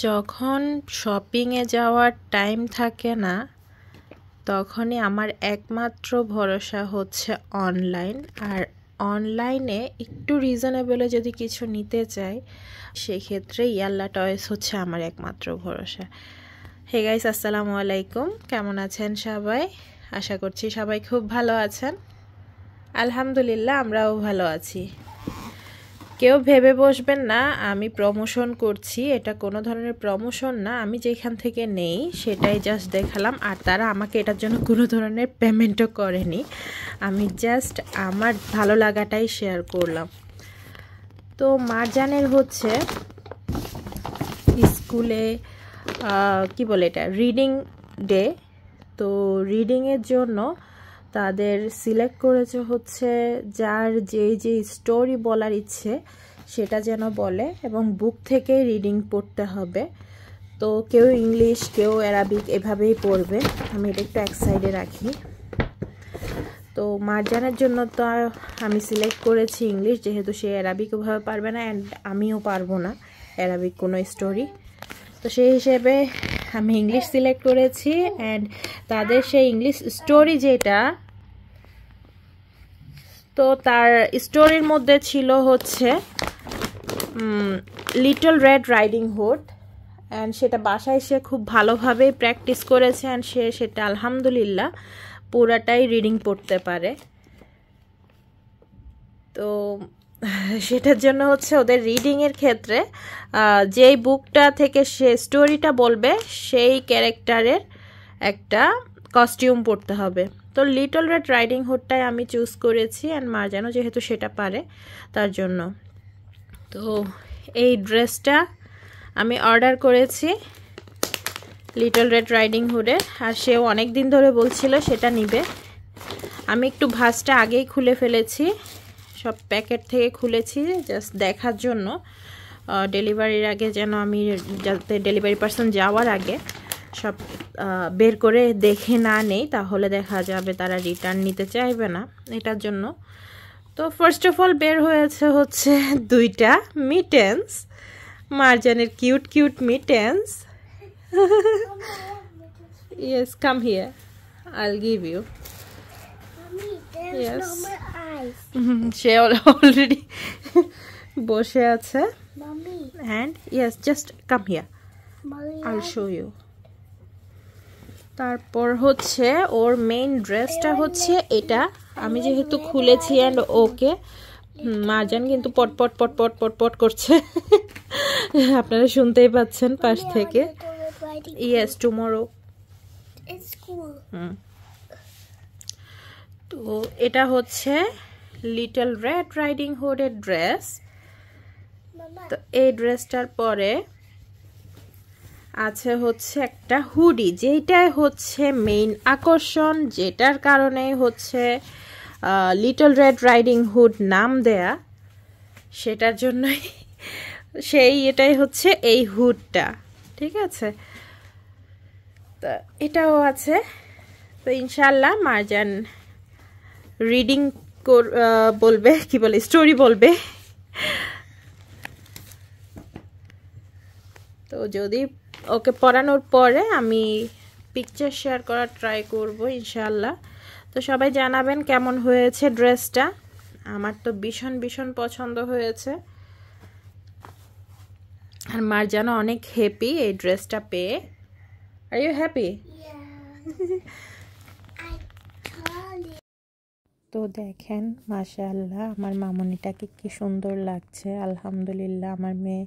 যখন শপিংয়ে যাওয়ার টাইম থাকে না তখনই আমার একমাত্র ভরসা হচ্ছে অনলাইন। আর অনলাইনে একটু রিজনেবলে যদি কিছু নিতে চাই সেক্ষেত্রে ইয়াল্লা টয়েস হচ্ছে আমার একমাত্র ভরসা। হে গাইস, আসসালামু আলাইকুম। কেমন আছেন সবাই? আশা করছি সবাই খুব ভালো আছেন। আলহামদুলিল্লাহ, আমরাও ভালো আছি। কেউ ভেবে বসবেন না আমি প্রমোশন করছি, এটা কোনো ধরনের প্রমোশন না। আমি যেখান থেকে নেই সেটাই জাস্ট দেখালাম, আর তারা আমাকে এটার জন্য কোনো ধরনের পেমেন্টও করেনি। আমি জাস্ট আমার ভালো লাগাটাই শেয়ার করলাম। তো মারজানের হচ্ছে স্কুলে কি বলে এটা, রিডিং ডে। তো রিডিংয়ের জন্য তাদের সিলেক্ট করেছে হচ্ছে যার যে স্টোরি বলার ইচ্ছে সেটা যেন বলে, এবং বুক থেকে রিডিং পড়তে হবে। তো কেউ ইংলিশ, কেউ অ্যারাবিক, এভাবেই পড়বে। আমি এটা একটু এক সাইডে রাখি। তো মারজানের জন্য তো আমি সিলেক্ট করেছি ইংলিশ, যেহেতু সে অ্যারাবিক ওভাবে পারবে না, অ্যান্ড আমিও পারবো না অ্যারাবিক কোনো স্টোরি। তো সেই হিসেবে আমি ইংলিশ সিলেক্ট করেছি। অ্যান্ড তাদের সেই ইংলিশ স্টোরি যেটা, তো তার স্টোরির মধ্যে ছিল হচ্ছে little red riding hood. And সেটা বাসায় সে খুব ভালোভাবেই প্র্যাকটিস করেছে, অ্যান্ড সে সেটা আলহামদুলিল্লাহ পুরাটাই রিডিং পড়তে পারে। তো সেটার জন্য হচ্ছে ওদের রিডিংয়ের ক্ষেত্রে যেই বুকটা থেকে সে স্টোরিটা বলবে সেই ক্যারেক্টারের একটা কস্টিউম পরতে হবে। তো লিটল রেড রাইডিং হুডটাই আমি চুজ করেছি, অ্যান্ড মারজানও যেহেতু সেটা পারে তার জন্য। তো এই ড্রেসটা আমি অর্ডার করেছি লিটল রেড রাইডিং হুডের, আর সেও অনেক দিন ধরে বলছিল সেটা নিবে। আমি একটু ভাঁজটা আগেই খুলে ফেলেছি, সব প্যাকেট থেকে খুলেছি জাস্ট দেখার জন্য, ডেলিভারির আগে যেন আমি, যাতে ডেলিভারি পার্সন যাওয়ার আগে সব বের করে দেখে না নেই, তাহলে দেখা যাবে তারা রিটার্ন নিতে চাইবে না, এটার জন্য। তো ফার্স্ট অফ অল বের হয়েছে হচ্ছে দুইটা মিটেন্স, মারজানের cute cute mittens. Yes, come here, I'll give you. Yes. সে অলরেডি বসে আছে। And yes, just come here, I'll show you. তারপর হচ্ছে ওর মেইন ড্রেসটা হচ্ছে এটা। আমি যেহেতু খুলেছি অ্যান্ড ওকে, মারজান কিন্তু পটপট পটপট পটপট করছে, আপনারা শুনতেই পাচ্ছেন পাশ থেকে। Yes, tomorrow it's school. তো এটা হচ্ছে লিটল রেড রাইডিং হুডের ড্রেস। তো এই ড্রেসটার পরে আছে হচ্ছে একটা হুডি, যেটাই হচ্ছে মেইন আকর্ষণ, যেটার কারণে হচ্ছে লিটল রেড রাইডিং হুড নাম দেয়া, সেটার জন্যই এটাই হচ্ছে এই হুডটা, ঠিক আছে। তো এটাও আছে। তো ইনশাল্লাহ মারজান রিডিং বলবে, কি বলে, স্টোরি বলবে। তো যদি ওকে পড়ানোর পরে আমি পিকচার শেয়ার করার ট্রাই করব ইনশাল্লাহ। তো সবাই জানাবেন কেমন হয়েছে ড্রেসটা। আমার তো ভীষণ ভীষণ পছন্দ হয়েছে, আর মারজানও অনেক হ্যাপি এই ড্রেসটা পেয়ে। Are you happy? তো দেখেন মাশাআল্লাহ আমার মামনিটাকে কি সুন্দর লাগছে। আলহামদুলিল্লাহ আমার মেয়ে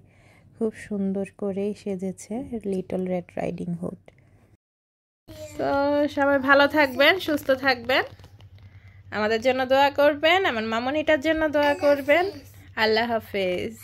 খুব সুন্দর করেই সেজেছে লিটল রেড রাইডিং হুড। তো সবাই ভালো থাকবেন, সুস্থ থাকবেন, আমাদের জন্য দোয়া করবেন, আমার মামনিটার জন্য দোয়া করবেন। আল্লাহ হাফেজ।